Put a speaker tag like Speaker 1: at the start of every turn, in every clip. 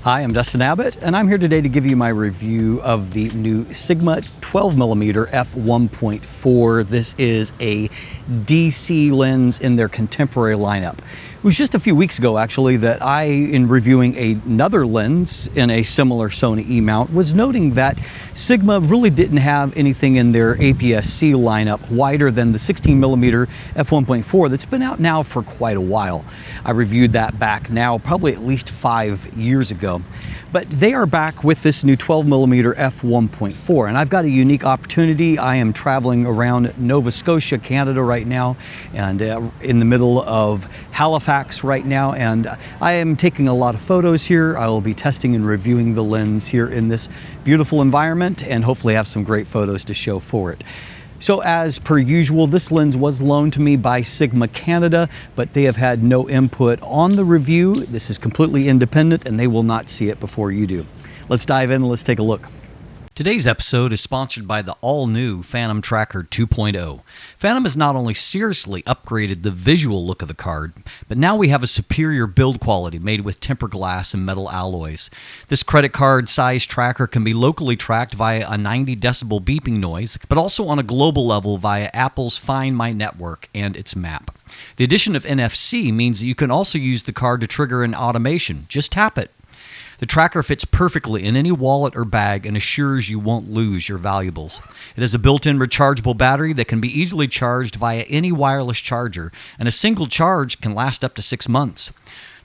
Speaker 1: Hi, I'm Dustin Abbott, and I'm here today to give you my review of the new Sigma 12mm F1.4. This is a DC lens in their contemporary lineup. It was just a few weeks ago, actually, that I, in reviewing another lens in a similar Sony E-mount, was noting that Sigma really didn't have anything in their APS-C lineup wider than the 16mm F1.4 that's been out now for quite a while. I reviewed that back now probably at least 5 years ago. But they are back with this new 12mm F1.4, and I've got a unique opportunity. I am traveling around Nova Scotia, Canada right now, and in the middle of Halifax right now, and I am taking a lot of photos here. I will be testing and reviewing the lens here in this beautiful environment and hopefully have some great photos to show for it. So as per usual, this lens was loaned to me by Sigma Canada, but they have had no input on the review. This is completely independent and they will not see it before you do. Let's dive in and let's take a look. Today's episode is sponsored by the all-new Fantom Tracker 2.0. Fantom has not only seriously upgraded the visual look of the card, but now we have a superior build quality made with tempered glass and metal alloys. This credit card size tracker can be locally tracked via a 90 decibel beeping noise, but also on a global level via Apple's Find My Network and its map. The addition of NFC means that you can also use the card to trigger an automation. Just tap it. The tracker fits perfectly in any wallet or bag and assures you won't lose your valuables. It has a built-in rechargeable battery that can be easily charged via any wireless charger, and a single charge can last up to 6 months.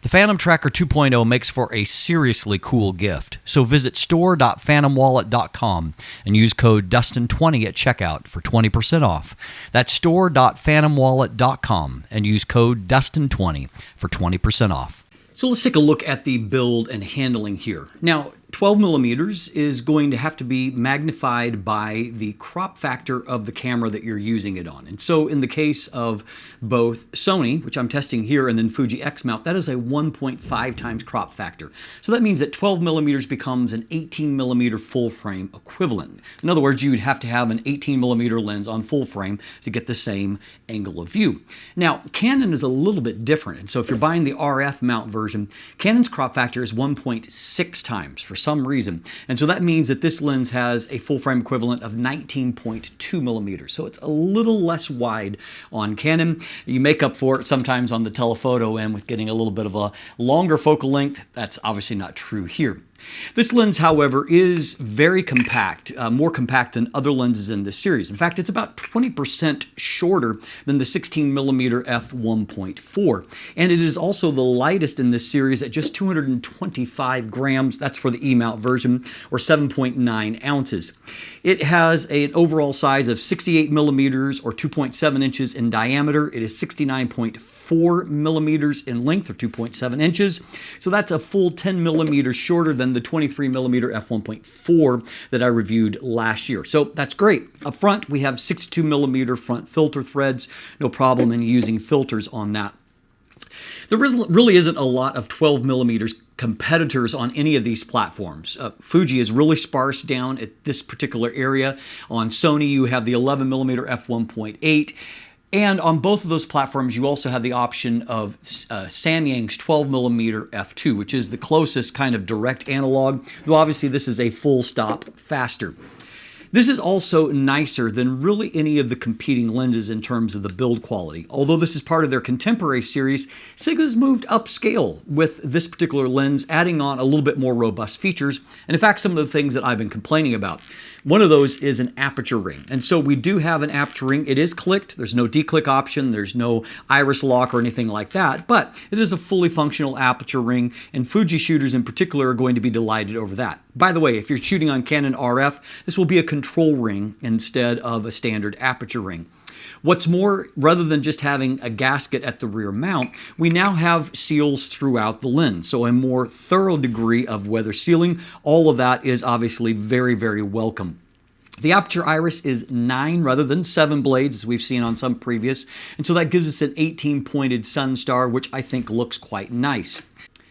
Speaker 1: The Fantom Tracker 2.0 makes for a seriously cool gift, so visit store.fantomwallet.com and use code Dustin20 at checkout for 20% off. That's store.fantomwallet.com and use code Dustin20 for 20% off. So let's take a look at the build and handling here. Now, 12 millimeters is going to have to be magnified by the crop factor of the camera that you're using it on. And so in the case of both Sony, which I'm testing here, and then Fuji X mount, that is a 1.5 times crop factor. So that means that 12 millimeters becomes an 18 millimeter full frame equivalent. In other words, you would have to have an 18 millimeter lens on full frame to get the same angle of view. Now, Canon is a little bit different. And so if you're buying the RF mount version, Canon's crop factor is 1.6 times for some reason. And so that means that this lens has a full frame equivalent of 19.2 millimeters. So it's a little less wide on Canon. You make up for it sometimes on the telephoto end with getting a little bit of a longer focal length. That's obviously not true here. This lens, however, is very compact, more compact than other lenses in this series. In fact, it's about 20% shorter than the 16mm f1.4. And it is also the lightest in this series at just 225 grams. That's for the E-mount version, or 7.9 ounces. It has an overall size of 68 millimeters, or 2.7 inches in diameter. It is 69.4 millimeters in length, or 2.7 inches. So that's a full 10 millimeters shorter than the 23mm f1.4 that I reviewed last year. So that's great. Up front, we have 62 millimeter front filter threads. No problem in using filters on that. There really isn't a lot of 12 millimeters competitors on any of these platforms. Fuji is really sparse down at this particular area. On Sony, you have the 11mm f1.8. And on both of those platforms, you also have the option of Samyang's 12mm f2, which is the closest kind of direct analog, though obviously this is a full stop faster. This is also nicer than really any of the competing lenses in terms of the build quality. Although this is part of their contemporary series, Sigma's moved upscale with this particular lens, adding on a little bit more robust features, and in fact some of the things that I've been complaining about. One of those is an aperture ring. And so we do have an aperture ring. It is clicked. There's no declick option. There's no iris lock or anything like that, but it is a fully functional aperture ring, and Fuji shooters in particular are going to be delighted over that. By the way, if you're shooting on Canon RF, this will be a control ring instead of a standard aperture ring. What's more, rather than just having a gasket at the rear mount, we now have seals throughout the lens, so a more thorough degree of weather sealing. All of that is obviously very, very welcome. The aperture iris is 9 rather than 7 blades, as we've seen on some previous, and so that gives us an 18-pointed sun star, which I think looks quite nice.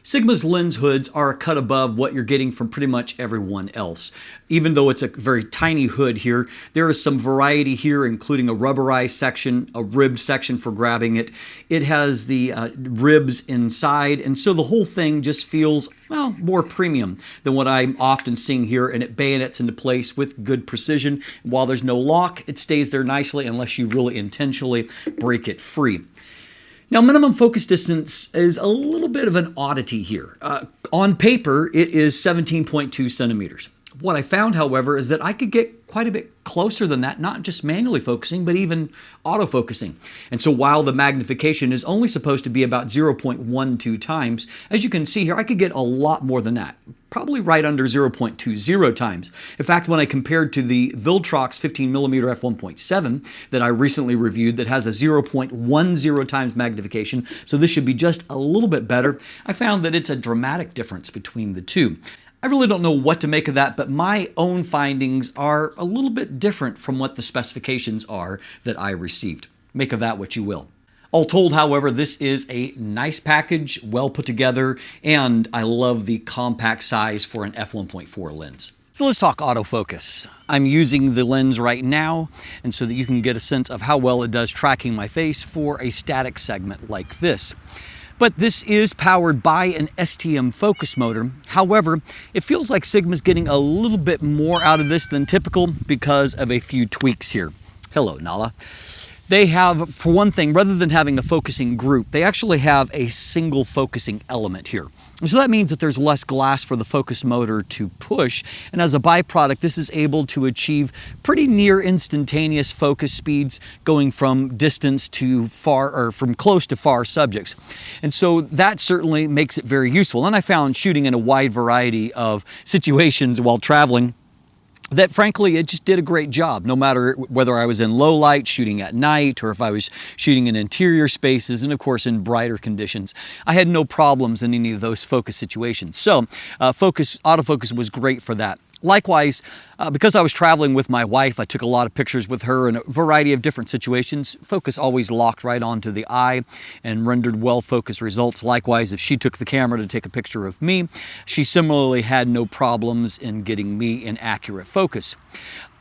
Speaker 1: Sigma's lens hoods are a cut above what you're getting from pretty much everyone else. Even though it's a very tiny hood here, there is some variety here, including a rubberized section, a ribbed section for grabbing it. It has the ribs inside, and so the whole thing just feels, well, more premium than what I'm often seeing here, and it bayonets into place with good precision. While there's no lock, it stays there nicely unless you really intentionally break it free. Now, minimum focus distance is a little bit of an oddity here. On paper, it is 17.2 centimeters. What I found, however, is that I could get quite a bit closer than that, not just manually focusing, but even autofocusing. And so while the magnification is only supposed to be about 0.12 times, as you can see here, I could get a lot more than that, probably right under 0.20 times. In fact, when I compared to the Viltrox 15mm F1.7 that I recently reviewed that has a 0.10 times magnification, so this should be just a little bit better, I found that it's a dramatic difference between the two. I really don't know what to make of that, but my own findings are a little bit different from what the specifications are that I received. Make of that what you will. All told, however, this is a nice package, well put together, and I love the compact size for an f1.4 lens. So let's talk autofocus. I'm using the lens right now, and so that you can get a sense of how well it does tracking my face for a static segment like this. But this is powered by an STM focus motor. However, it feels like Sigma's getting a little bit more out of this than typical because of a few tweaks here. Hello, Nala. They have, for one thing, rather than having a focusing group, they actually have a single focusing element here. So that means that there's less glass for the focus motor to push, and as a byproduct, this is able to achieve pretty near instantaneous focus speeds going from distance to far, or from close to far subjects. And so that certainly makes it very useful. And I found shooting in a wide variety of situations while traveling that frankly, it just did a great job, no matter whether I was in low light shooting at night or if I was shooting in interior spaces and of course in brighter conditions. I had no problems in any of those focus situations. So autofocus was great for that. Likewise, because I was traveling with my wife, I took a lot of pictures with her in a variety of different situations. Focus always locked right onto the eye and rendered well-focused results. Likewise, if she took the camera to take a picture of me, she similarly had no problems in getting me in accurate focus.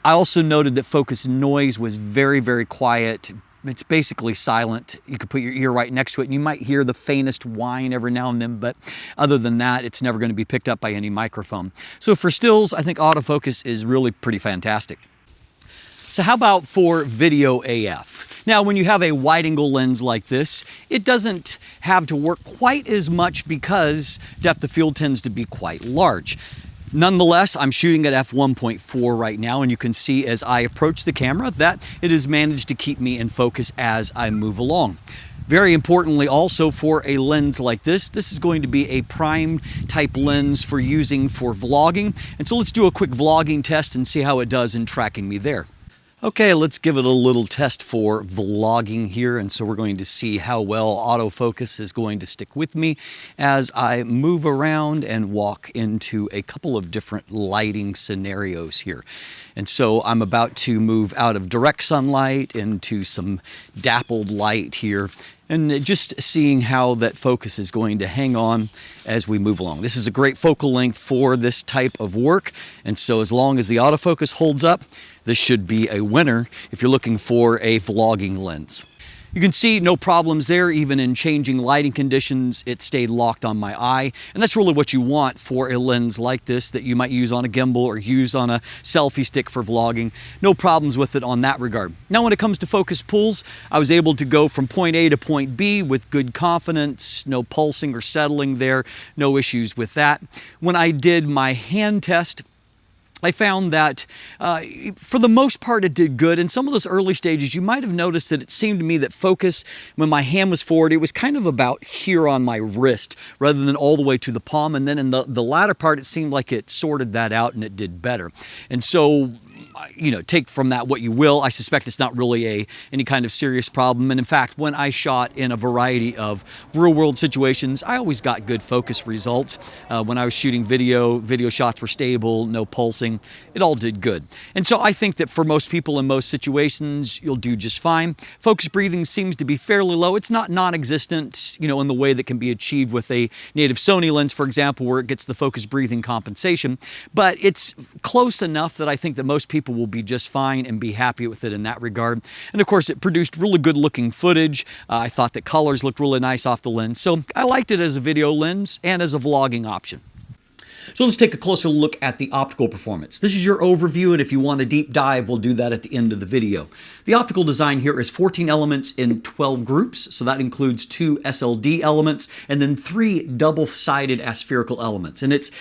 Speaker 1: I also noted that focus noise was very, very quiet. It's basically silent. You could put your ear right next to it and you might hear the faintest whine every now and then, but other than that, it's never going to be picked up by any microphone. So for stills, I think autofocus is really pretty fantastic. So how about for video AF? Now, when you have a wide-angle lens like this, it doesn't have to work quite as much because depth of field tends to be quite large. Nonetheless, I'm shooting at f1.4 right now, and you can see as I approach the camera that it has managed to keep me in focus as I move along. Very importantly also for a lens like this is going to be a prime type lens for using for vlogging. And so let's do a quick vlogging test and see how it does in tracking me there. Okay, let's give it a little test for vlogging here, and so we're going to see how well autofocus is going to stick with me as I move around and walk into a couple of different lighting scenarios here. And so I'm about to move out of direct sunlight into some dappled light here, and just seeing how that focus is going to hang on as we move along. This is a great focal length for this type of work, and so as long as the autofocus holds up, this should be a winner if you're looking for a vlogging lens. You can see no problems there. Even in changing lighting conditions, it stayed locked on my eye. And that's really what you want for a lens like this that you might use on a gimbal or use on a selfie stick for vlogging. No problems with it on that regard. Now, when it comes to focus pulls, I was able to go from point A to point B with good confidence, no pulsing or settling there, no issues with that. When I did my hand test, I found that for the most part it did good. In some of those early stages, you might have noticed that it seemed to me that focus, when my hand was forward, it was kind of about here on my wrist rather than all the way to the palm. And then in the latter part, it seemed like it sorted that out and it did better. And so take from that what you will. I suspect it's not really any kind of serious problem. And in fact, when I shot in a variety of real-world situations, I always got good focus results. When I was shooting video shots were stable, no pulsing. It all did good. And so I think that for most people in most situations, you'll do just fine. Focus breathing seems to be fairly low. It's not non-existent, in the way that can be achieved with a native Sony lens, for example, where it gets the focus breathing compensation. But it's close enough that I think that most people will be just fine and be happy with it in that regard. And of course, it produced really good looking footage. I thought that colors looked really nice off the lens. So I liked it as a video lens and as a vlogging option. So let's take a closer look at the optical performance. This is your overview, and if you want a deep dive, we'll do that at the end of the video. The optical design here is 14 elements in 12 groups, so that includes 2 SLD elements and then 3 double-sided aspherical elements. And it's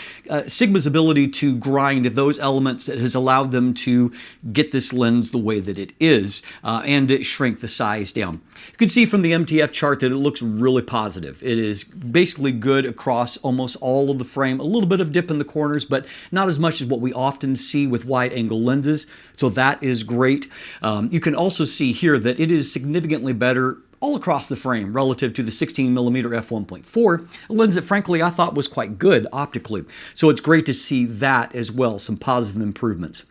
Speaker 1: Sigma's ability to grind those elements that has allowed them to get this lens the way that it is and shrink the size down. You can see from the MTF chart that it looks really positive. It is basically good across almost all of the frame, a little bit of dip in the corners, but not as much as what we often see with wide-angle lenses, so that is great. You can also see here that it is significantly better all across the frame relative to the 16mm F1.4, a lens that frankly I thought was quite good optically. So it's great to see that as well, some positive improvements.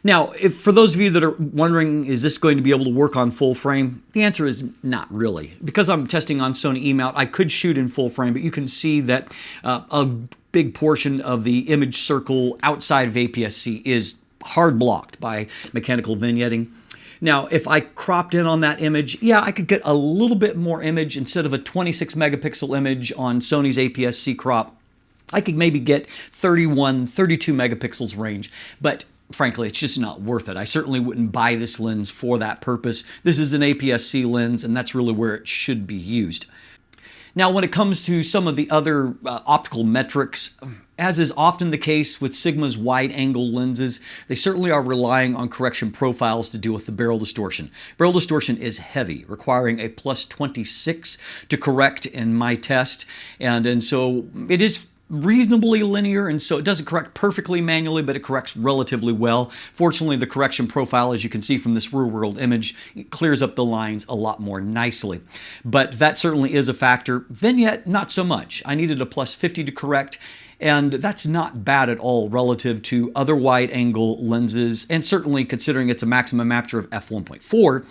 Speaker 1: Now, for those of you that are wondering, is this going to be able to work on full frame? The answer is not really. Because I'm testing on Sony E-mount, I could shoot in full frame, but you can see that a big portion of the image circle outside of APS-C is hard blocked by mechanical vignetting. Now, if I cropped in on that image, yeah, I could get a little bit more image. Instead of a 26 megapixel image on Sony's APS-C crop, I could maybe get 31, 32 megapixels range. But frankly, it's just not worth it. I certainly wouldn't buy this lens for that purpose. This is an APS-C lens, and that's really where it should be used. Now, when it comes to some of the other optical metrics, as is often the case with Sigma's wide-angle lenses, they certainly are relying on correction profiles to deal with the barrel distortion. Barrel distortion is heavy, requiring a plus 26 to correct in my test, and so it is reasonably linear, and so it doesn't correct perfectly manually, but it corrects relatively well. Fortunately, the correction profile, as you can see from this real-world image, it clears up the lines a lot more nicely. But that certainly is a factor. Vignette, not so much. I needed a plus 50 to correct, and that's not bad at all relative to other wide-angle lenses, and certainly considering it's a maximum aperture of f1.4,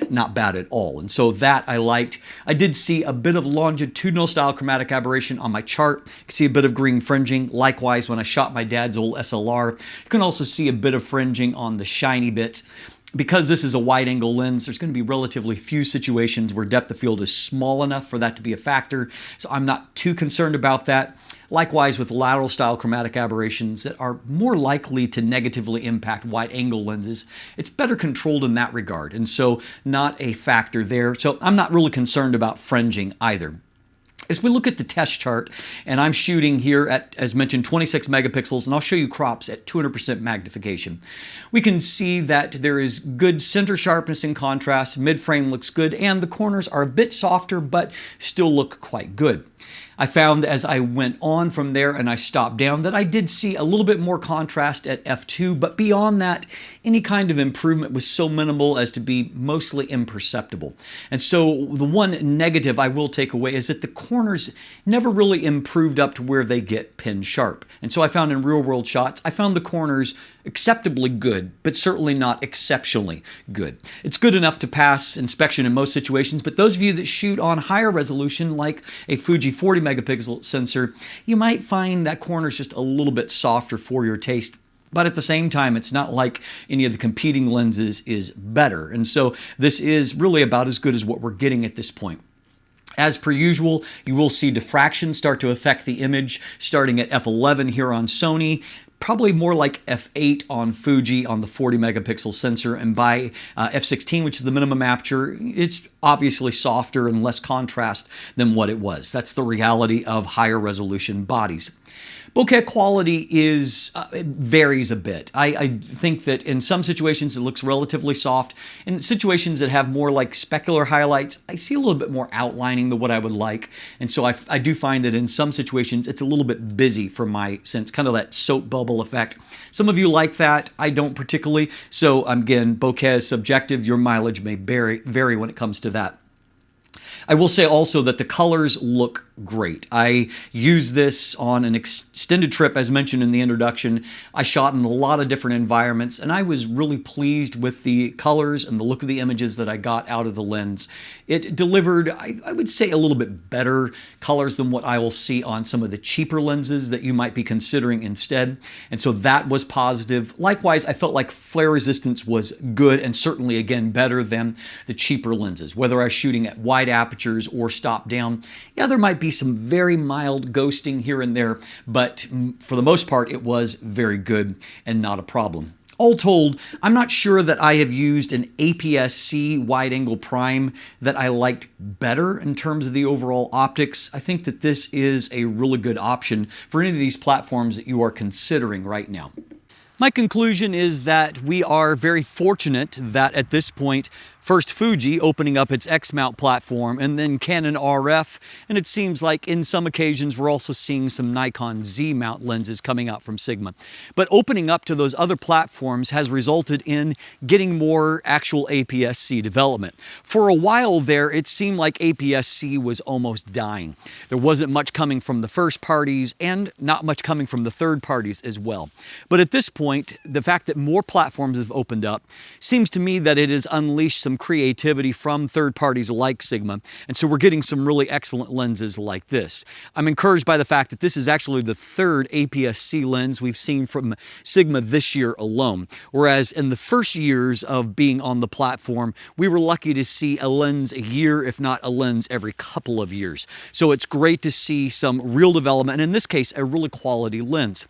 Speaker 1: not bad at all. And so that I liked. I did see a bit of longitudinal style chromatic aberration on my chart. You can see a bit of green fringing. Likewise, when I shot my dad's old SLR, you can also see a bit of fringing on the shiny bits. Because this is a wide-angle lens, there's going to be relatively few situations where depth of field is small enough for that to be a factor, so I'm not too concerned about that. Likewise with lateral-style chromatic aberrations that are more likely to negatively impact wide-angle lenses, it's better controlled in that regard, and so not a factor there. So I'm not really concerned about fringing either. As we look at the test chart, and I'm shooting here at, as mentioned, 26 megapixels, and I'll show you crops at 200% magnification. We can see that there is good center sharpness and contrast, mid-frame looks good, and the corners are a bit softer, but still look quite good. I found as I went on from there and I stopped down that I did see a little bit more contrast at f2, but beyond that, any kind of improvement was so minimal as to be mostly imperceptible. And so the one negative I will take away is that the corners never really improved up to where they get pin sharp. And so I found in real-world shots, I found the corners acceptably good, but certainly not exceptionally good. It's good enough to pass inspection in most situations, but those of you that shoot on higher resolution, like a Fuji 40 megapixel sensor, you might find that corner's just a little bit softer for your taste. But at the same time, it's not like any of the competing lenses is better. And so this is really about as good as what we're getting at this point. As per usual, you will see diffraction start to affect the image starting at f11 here on Sony, probably more like f8 on Fuji on the 40 megapixel sensor, and by f16, which is the minimum aperture, it's obviously softer and less contrast than what it was. That's the reality of higher resolution bodies. Bokeh quality it varies a bit. I think that in some situations it looks relatively soft. In situations that have more like specular highlights, I see a little bit more outlining than what I would like. And so I do find that in some situations it's a little bit busy for my sense, kind of that soap bubble effect. Some of you like that. I don't particularly. So again, bokeh is subjective. Your mileage may vary when it comes to that. I will say also that the colors look great. I used this on an extended trip, as mentioned in the introduction. I shot in a lot of different environments, and I was really pleased with the colors and the look of the images that I got out of the lens. It delivered, I would say, a little bit better colors than what I will see on some of the cheaper lenses that you might be considering instead. And so that was positive. Likewise, I felt like flare resistance was good and certainly, again, better than the cheaper lenses. Whether I was shooting at wide apertures or stop down, yeah, there might be some very mild ghosting here and there, but for the most part, it was very good and not a problem. All told, I'm not sure that I have used an APS-C wide-angle prime that I liked better in terms of the overall optics. I think that this is a really good option for any of these platforms that you are considering right now. My conclusion is that we are very fortunate that at this point, first Fuji opening up its X-mount platform, and then Canon RF, and it seems like in some occasions we're also seeing some Nikon Z-mount lenses coming out from Sigma. But opening up to those other platforms has resulted in getting more actual APS-C development. For a while there, it seemed like APS-C was almost dying. There wasn't much coming from the first parties and not much coming from the third parties as well. But at this point, the fact that more platforms have opened up seems to me that it has unleashed some creativity from third parties like Sigma, and so we're getting some really excellent lenses like this. I'm encouraged by the fact that this is actually the third APS-C lens we've seen from Sigma this year alone, whereas in the first years of being on the platform, we were lucky to see a lens a year, if not a lens every couple of years. So it's great to see some real development, and in this case, a really quality lens.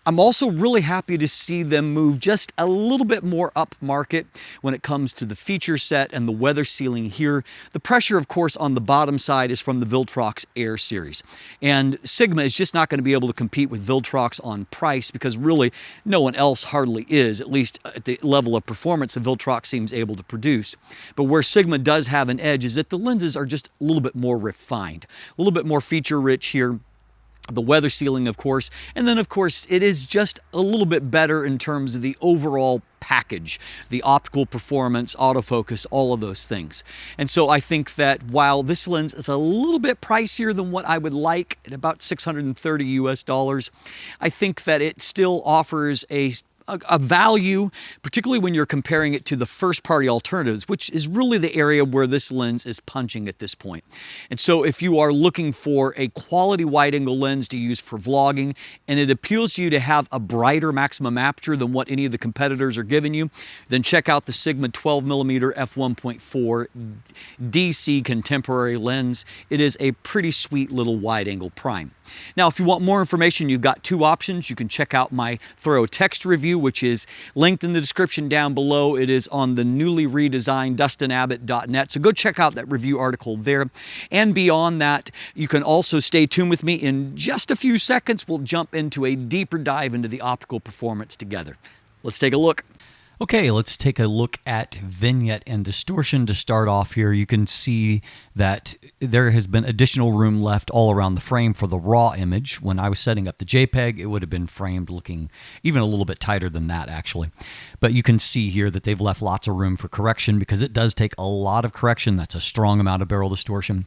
Speaker 1: I'm also really happy to see them move just a little bit more up market when it comes to the feature set and the weather sealing here. The pressure, of course, on the bottom side is from the Viltrox Air series. And Sigma is just not going to be able to compete with Viltrox on price because really no one else hardly is, at least at the level of performance that Viltrox seems able to produce. But where Sigma does have an edge is that the lenses are just a little bit more refined, a little bit more feature rich here. The weather sealing, of course, and then of course it is just a little bit better in terms of the overall package, the optical performance, autofocus, all of those things. And so I think that while this lens is a little bit pricier than what I would like at about $630 US, I think that it still offers a value, particularly when you're comparing it to the first-party alternatives, which is really the area where this lens is punching at this point. And so if you are looking for a quality wide-angle lens to use for vlogging, and it appeals to you to have a brighter maximum aperture than what any of the competitors are giving you, then check out the Sigma 12mm F1.4 DC contemporary lens. It is a pretty sweet little wide-angle prime. Now, if you want more information, you've got two options. You can check out my thorough text review, which is linked in the description down below. It is on the newly redesigned DustinAbbott.net. So go check out that review article there. And beyond that, you can also stay tuned with me. In just a few seconds, we'll jump into a deeper dive into the optical performance together. Let's take a look. Okay, let's take a look at vignette and distortion to start off here. You can see that there has been additional room left all around the frame for the raw image. When I was setting up the JPEG, it would have been framed looking even a little bit tighter than that, actually. But you can see here that they've left lots of room for correction because it does take a lot of correction. That's a strong amount of barrel distortion.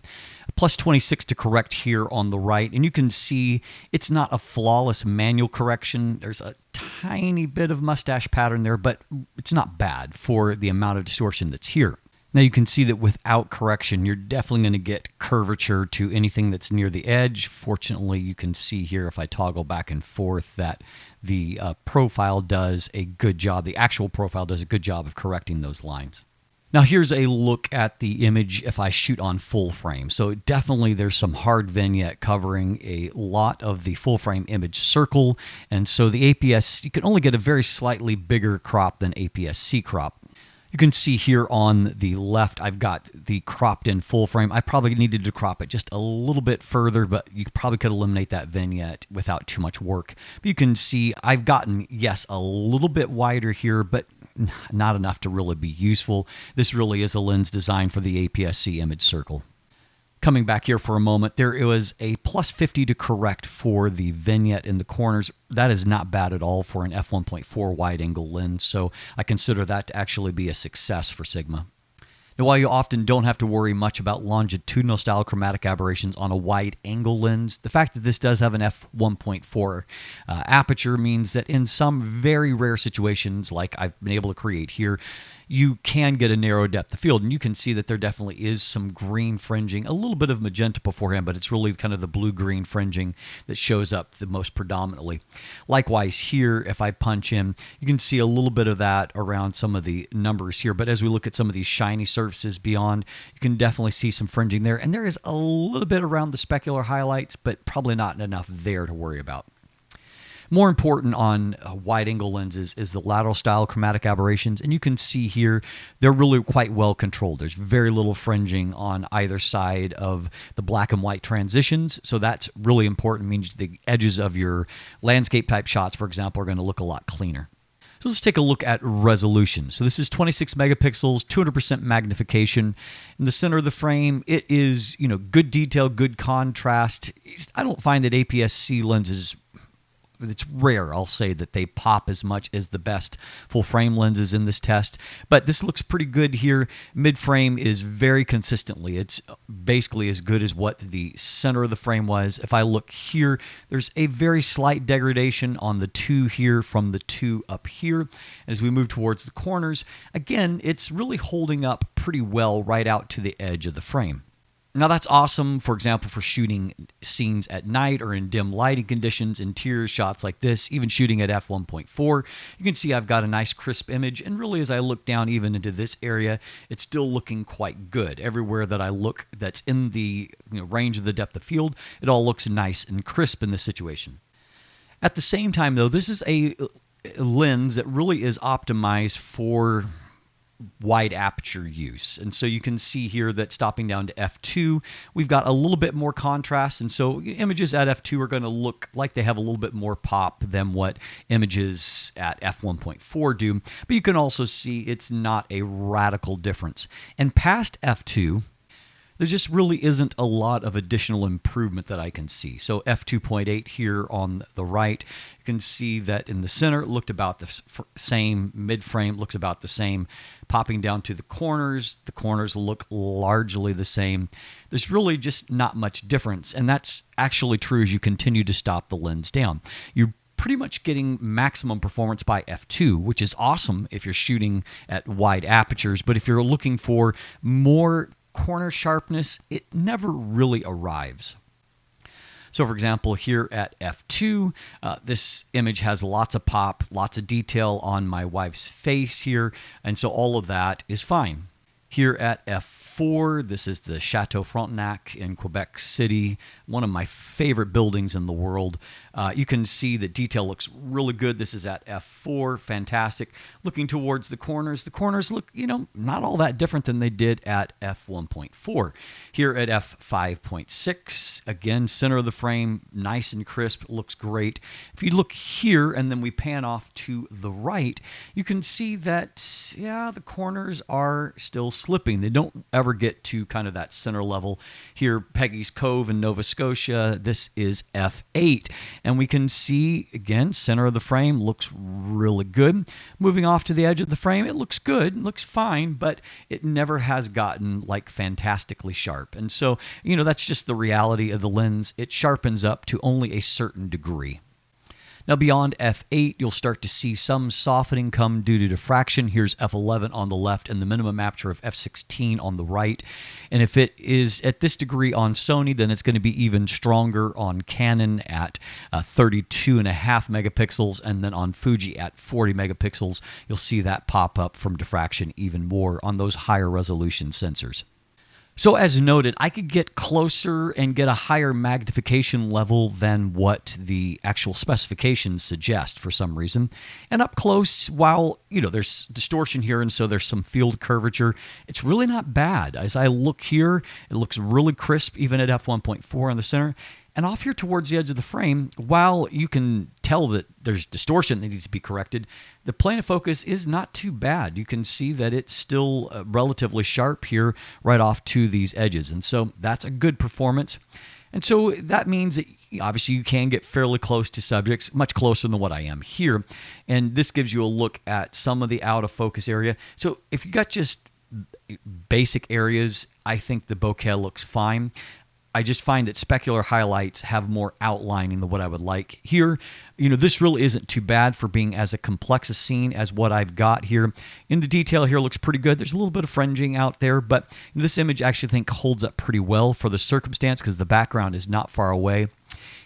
Speaker 1: Plus 26 to correct here on the right, and you can see it's not a flawless manual correction. There's a tiny bit of mustache pattern there, but it's not bad for the amount of distortion that's here. Now you can see that without correction, you're definitely going to get curvature to anything that's near the edge. Fortunately, you can see here if I toggle back and forth that the profile does a good job. The actual profile does a good job of correcting those lines. Now here's a look at the image if I shoot on full frame. So definitely there's some hard vignette covering a lot of the full frame image circle. And so the APS, you can only get a very slightly bigger crop than APS-C crop. You can see here on the left, I've got the cropped in full frame. I probably needed to crop it just a little bit further, but you probably could eliminate that vignette without too much work. But you can see I've gotten, yes, a little bit wider here, but not enough to really be useful. This really is a lens designed for the APS-C image circle. Coming back here for a moment, there was a +50 to correct for the vignette in the corners. That is not bad at all for an f1.4 wide-angle lens, so I consider that to actually be a success for Sigma. Now, while you often don't have to worry much about longitudinal style chromatic aberrations on a wide-angle lens, the fact that this does have an f1.4 aperture means that in some very rare situations, like I've been able to create here, you can get a narrow depth of field, and you can see that there definitely is some green fringing, a little bit of magenta beforehand, but it's really kind of the blue-green fringing that shows up the most predominantly. Likewise here, if I punch in, you can see a little bit of that around some of the numbers here, but as we look at some of these shiny surfaces beyond, you can definitely see some fringing there, and there is a little bit around the specular highlights, but probably not enough there to worry about. More important on wide-angle lenses is the lateral style chromatic aberrations, and you can see here they're really quite well controlled. There's very little fringing on either side of the black and white transitions, so that's really important. It means the edges of your landscape type shots, for example, are going to look a lot cleaner. So let's take a look at resolution. So this is 26 megapixels, 200% magnification. In the center of the frame, it is, good detail, good contrast. I don't find that APS-C lenses, it's rare, I'll say, that they pop as much as the best full frame lenses in this test, but this looks pretty good here. Mid frame is very consistently, it's basically as good as what the center of the frame was. If I look here, there's a very slight degradation on the 2 here from the 2 up here. As we move towards the corners, again, it's really holding up pretty well right out to the edge of the frame. Now that's awesome, for example, for shooting scenes at night or in dim lighting conditions, interior shots like this, even shooting at f1.4. You can see I've got a nice crisp image, and really as I look down even into this area, it's still looking quite good. Everywhere that I look that's in the range of the depth of field, it all looks nice and crisp in this situation. At the same time though, this is a lens that really is optimized for wide aperture use, and so you can see here that stopping down to f2, we've got a little bit more contrast, and so images at f2 are going to look like they have a little bit more pop than what images at f1.4 do, but you can also see it's not a radical difference. And past f2, there just really isn't a lot of additional improvement that I can see. So f2.8 here on the right, you can see that in the center it looked about the same. Mid-frame looks about the same. Popping down to the corners look largely the same. There's really just not much difference, and that's actually true as you continue to stop the lens down. You're pretty much getting maximum performance by f2, which is awesome if you're shooting at wide apertures, but if you're looking for more corner sharpness, it never really arrives. So for example, here at f2, this image has lots of pop, lots of detail on my wife's face here, and so all of that is fine. Here at f4, this is the Chateau Frontenac in Quebec City, one of my favorite buildings in the world. You can see the detail looks really good. This is at f4, fantastic. Looking towards the corners look, not all that different than they did at f1.4. Here at f5.6, again, center of the frame, nice and crisp, looks great. If you look here and then we pan off to the right, you can see that, the corners are still slipping. They don't ever get to kind of that center level. Here, Peggy's Cove in Nova Scotia, this is f8. And we can see, again, center of the frame looks really good. Moving off to the edge of the frame, it looks good, it looks fine, but it never has gotten like fantastically sharp. And so, that's just the reality of the lens. It sharpens up to only a certain degree. Now beyond f8, you'll start to see some softening come due to diffraction. Here's f11 on the left and the minimum aperture of f16 on the right. And if it is at this degree on Sony, then it's going to be even stronger on Canon at 32.5 megapixels, and then on Fuji at 40 megapixels. You'll see that pop up from diffraction even more on those higher resolution sensors. So as noted, I could get closer and get a higher magnification level than what the actual specifications suggest for some reason. And up close, while, there's distortion here and so there's some field curvature, it's really not bad. As I look here, it looks really crisp even at f1.4 in the center. And off here towards the edge of the frame, while you can tell that there's distortion that needs to be corrected, the plane of focus is not too bad. You can see that it's still relatively sharp here right off to these edges. And so that's a good performance. And so that means that obviously you can get fairly close to subjects, much closer than what I am here. And this gives you a look at some of the out of focus area. So if you got just basic areas, I think the bokeh looks fine. I just find that specular highlights have more outlining than what I would like here. This really isn't too bad for being as a complex a scene as what I've got here. In the detail here looks pretty good. There's a little bit of fringing out there, but this image I actually think holds up pretty well for the circumstance because the background is not far away.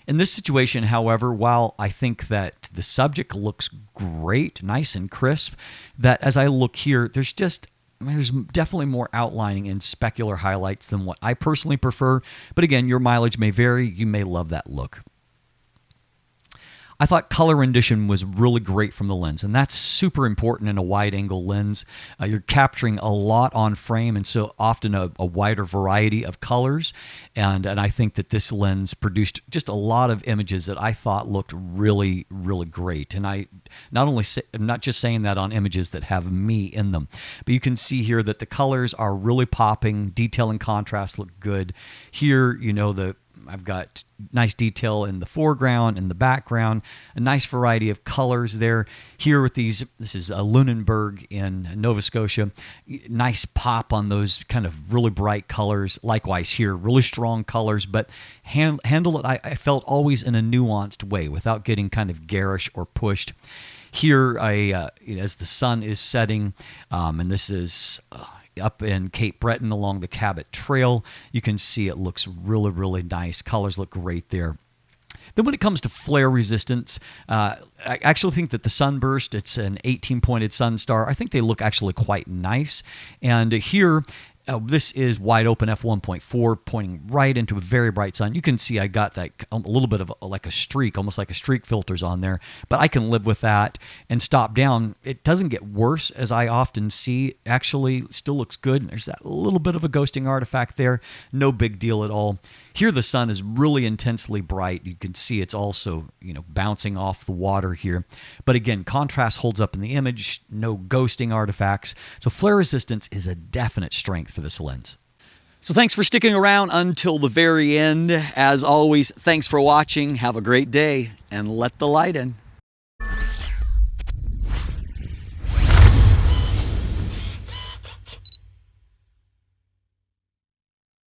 Speaker 1: In this situation, however, while I think that the subject looks great, nice and crisp, that as I look here, there's definitely more outlining in specular highlights than what I personally prefer. But again, your mileage may vary. You may love that look. I thought color rendition was really great from the lens, and that's super important in a wide-angle lens. You're capturing a lot on frame, and so often a wider variety of colors. And I think that this lens produced just a lot of images that I thought looked really, really great. And I'm not just saying that on images that have me in them, but you can see here that the colors are really popping. Detail and contrast look good. Here, I've got nice detail in the foreground and the background, a nice variety of colors there. Here with this is a Lunenburg in Nova Scotia. Nice pop on those kind of really bright colors. Likewise here, really strong colors, but handle it, I felt, always in a nuanced way without getting kind of garish or pushed. Here, as the sun is setting, and this is up in Cape Breton along the Cabot Trail, you can see it looks really, really nice. Colors look great there. Then when it comes to flare resistance, I actually think that the sunburst, it's an 18-pointed sun star. I think they look actually quite nice. And here, this is wide open f1.4 pointing right into a very bright sun. You can see I got that a little bit of like a streak, almost like a streak filters on there, but I can live with that and stop down. It doesn't get worse as I often see. Actually, still looks good. There's that little bit of a ghosting artifact there. No big deal at all. Here the sun is really intensely bright. You can see it's also, bouncing off the water here. But again, contrast holds up in the image, no ghosting artifacts. So flare resistance is a definite strength for this lens. So thanks for sticking around until the very end. As always, thanks for watching. Have a great day and let the light in.